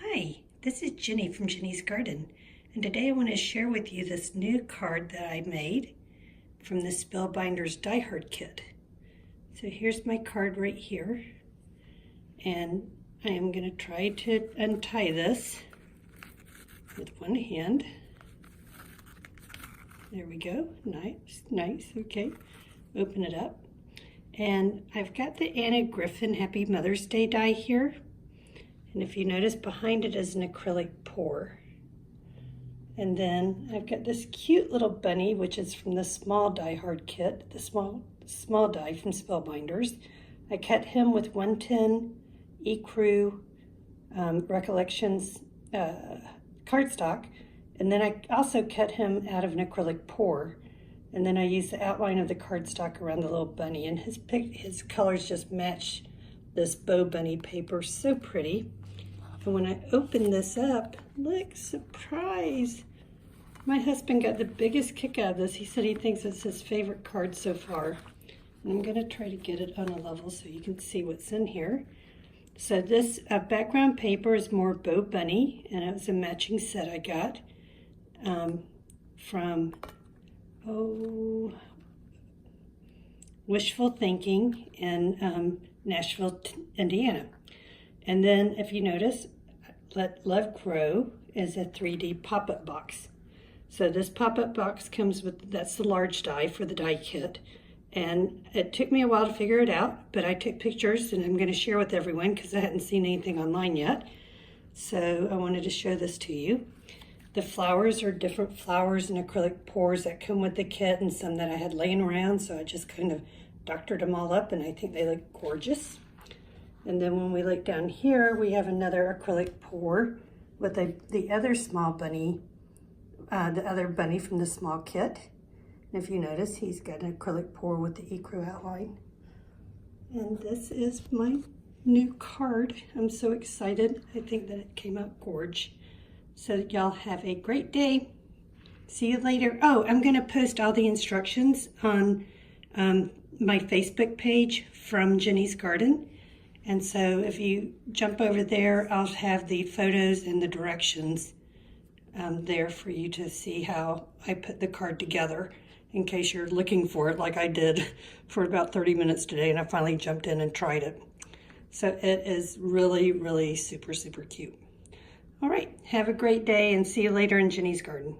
Hi, this is Jenny from Jenny's Garden, and today I want to share with you this new card that I made from the Spellbinders Die Hard Kit. So here's my card right here, and I am going to try to untie this with one hand. There we go. Nice, okay. Open it up. And I've got the Anna Griffin Happy Mother's Day die here. And if you notice, behind it is an acrylic pour. And then I've got this cute little bunny, which is from the small Die Hard Kit, the small die from Spellbinders. I cut him with 110 Ecru Recollections cardstock. And then I also cut him out of an acrylic pour. And then I used the outline of the cardstock around the little bunny. And his colors just match this bow bunny paper. So pretty. And when I open this up, look, surprise! My husband got the biggest kick out of this. He said he thinks it's his favorite card so far. And I'm going to try to get it on a level so you can see what's in here. So this background paper is more bow bunny, and it was a matching set I got from Wishful Thinking in Nashville, Indiana. And then if you notice, Let Love Grow is a 3D pop-up box. So this pop-up box comes with, that's the large die for the die kit. And it took me a while to figure it out, but I took pictures and I'm going to share with everyone because I hadn't seen anything online yet. So I wanted to show this to you. The flowers are different flowers and acrylic pours that come with the kit, and some that I had laying around, so I just kind of doctored them all up, and I think they look gorgeous. And then when we look down here, we have another acrylic pour with the other small bunny, the other bunny from the small kit. And if you notice, he's got an acrylic pour with the ecru outline. And this is my new card. I'm so excited. I think that it came out gorgeous. So y'all have a great day. See you later. Oh, I'm going to post all the instructions on my Facebook page from Jenny's Garden. And so if you jump over there, I'll have the photos and the directions there for you to see how I put the card together in case you're looking for it like I did for about 30 minutes today, and I finally jumped in and tried it. So it is really, really super, super cute. All right, have a great day and see you later in Jenny's Garden.